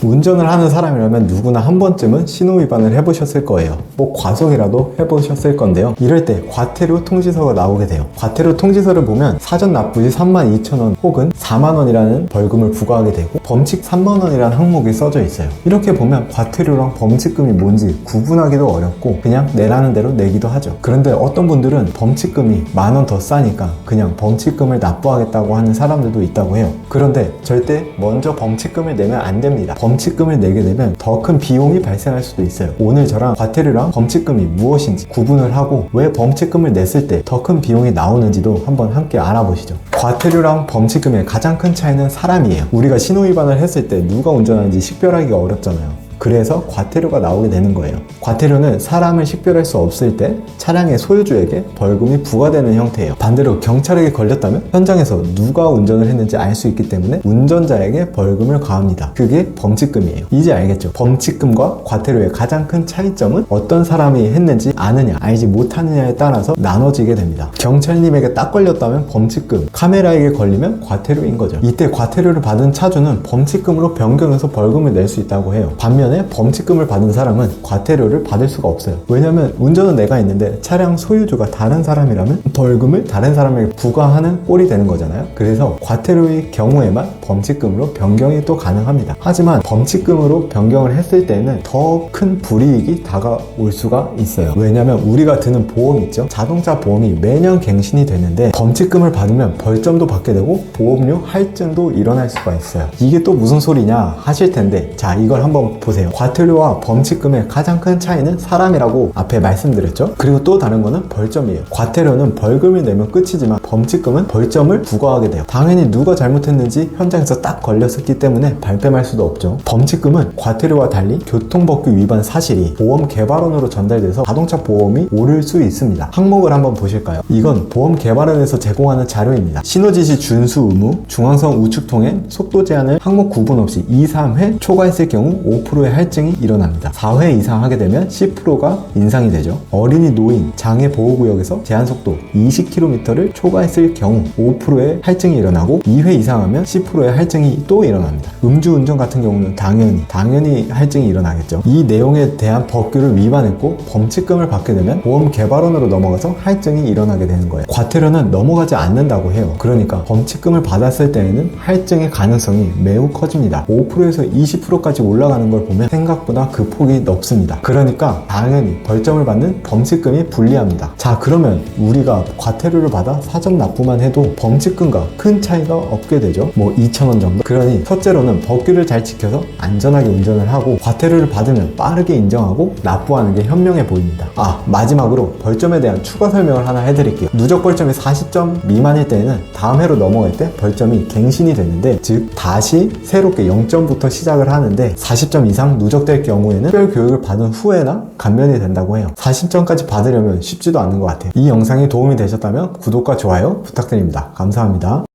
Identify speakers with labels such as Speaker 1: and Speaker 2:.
Speaker 1: 운전을 하는 사람이라면 누구나 한 번쯤은 신호위반을 해보셨을 거예요. 뭐 과속이라도 해보셨을 건데요. 이럴 때 과태료 통지서가 나오게 돼요. 과태료 통지서를 보면 사전 납부시 32,000원 혹은 4만원이라는 벌금을 부과하게 되고 범칙 3만원이라는 항목이 써져 있어요. 이렇게 보면 과태료랑 범칙금이 뭔지 구분하기도 어렵고 그냥 내라는 대로 내기도 하죠. 그런데 어떤 분들은 범칙금이 10,000원 더 싸니까 그냥 범칙금을 납부하겠다고 하는 사람들도 있다고 해요. 그런데 절대 먼저 범칙금을 내면 안 됩니다. 범칙금을 내게 되면 더 큰 비용이 발생할 수도 있어요. 오늘 저랑 과태료랑 범칙금이 무엇인지 구분을 하고 왜 범칙금을 냈을 때 더 큰 비용이 나오는지도 한번 함께 알아보시죠. 과태료랑 범칙금의 가장 큰 차이는 사람이에요. 우리가 신호위반을 했을 때 누가 운전하는지 식별하기가 어렵잖아요. 그래서 과태료가 나오게 되는 거예요. 과태료는 사람을 식별할 수 없을 때 차량의 소유주에게 벌금이 부과되는 형태예요. 반대로 경찰에게 걸렸다면 현장에서 누가 운전을 했는지 알 수 있기 때문에 운전자에게 벌금을 가합니다. 그게 범칙금이에요. 이제 알겠죠? 범칙금과 과태료의 가장 큰 차이점은 어떤 사람이 했는지 아느냐 알지 못하느냐에 따라서 나눠지게 됩니다. 경찰님에게 딱 걸렸다면 범칙금, 카메라에게 걸리면 과태료인 거죠. 이때 과태료를 받은 차주는 범칙금으로 변경해서 벌금을 낼 수 있다고 해요. 반면에 범칙금을 받은 사람은 과태료를 받을 수가 없어요. 왜냐면 운전은 내가 있는데 차량 소유주가 다른 사람이라면 벌금을 다른 사람에게 부과하는 꼴이 되는 거잖아요. 그래서 과태료의 경우에만 범칙금으로 변경이 또 가능합니다. 하지만 범칙금으로 변경을 했을 때는 더 큰 불이익이 다가올 수가 있어요. 왜냐면 우리가 드는 보험 있죠? 자동차 보험이 매년 갱신이 되는데 범칙금을 받으면 벌점도 받게 되고 보험료 할증도 일어날 수가 있어요. 이게 또 무슨 소리냐 하실 텐데 자, 이걸 한번 보세요. 과태료와 범칙금의 가장 큰 차이는 사람이라고 앞에 말씀드렸죠. 그리고 또 다른 거는 벌점이에요. 과태료는 벌금을 내면 끝이지만 범칙금은 벌점을 부과하게 돼요. 당연히 누가 잘못했는지 현장에서 딱 걸렸었기 때문에 발뺌할 수도 없죠. 범칙금은 과태료와 달리 교통법규 위반 사실이 보험 개발원으로 전달돼서 자동차 보험이 오를 수 있습니다. 항목을 한번 보실까요? 이건 보험 개발원에서 제공하는 자료입니다. 신호지시 준수 의무, 중앙선 우측 통행, 속도 제한을 항목 구분 없이 2, 3회 초과했을 경우 5%의 할증이 일어납니다. 4회 이상 하게 되면 10%가 인상이 되죠. 어린이, 노인, 장애 보호구역에서 제한속도 20km를 초과했을 경우 5%의 할증이 일어나고 2회 이상 하면 10%의 할증이 또 일어납니다. 음주운전 같은 경우는 당연히 할증이 일어나겠죠. 이 내용에 대한 법규를 위반했고 범칙금을 받게 되면 보험 개발원으로 넘어가서 할증이 일어나게 되는 거예요. 과태료는 넘어가지 않는다고 해요. 그러니까 범칙금을 받았을 때에는 할증의 가능성이 매우 커집니다. 5%에서 20%까지 올라가는 걸 보면 생각보다 그 폭이 넓습니다. 그러니까 당연히 벌점을 받는 범칙금이 불리합니다. 자, 그러면 우리가 과태료를 받아 사전 납부만 해도 범칙금과 큰 차이가 없게 되죠. 뭐 2,000원 정도? 그러니 첫째로는 법규를 잘 지켜서 안전하게 운전을 하고 과태료를 받으면 빠르게 인정하고 납부하는 게 현명해 보입니다. 마지막으로 벌점에 대한 추가 설명을 하나 해드릴게요. 누적 벌점이 40점 미만일 때에는 다음 해로 넘어갈 때 벌점이 갱신이 되는데 즉 다시 새롭게 0점부터 시작을 하는데 40점 이상 누적될 경우에는 특별 교육을 받은 후에나 감면이 된다고 해요. 40점까지 받으려면 쉽지도 않은 것 같아요. 이 영상이 도움이 되셨다면 구독과 좋아요 부탁드립니다. 감사합니다.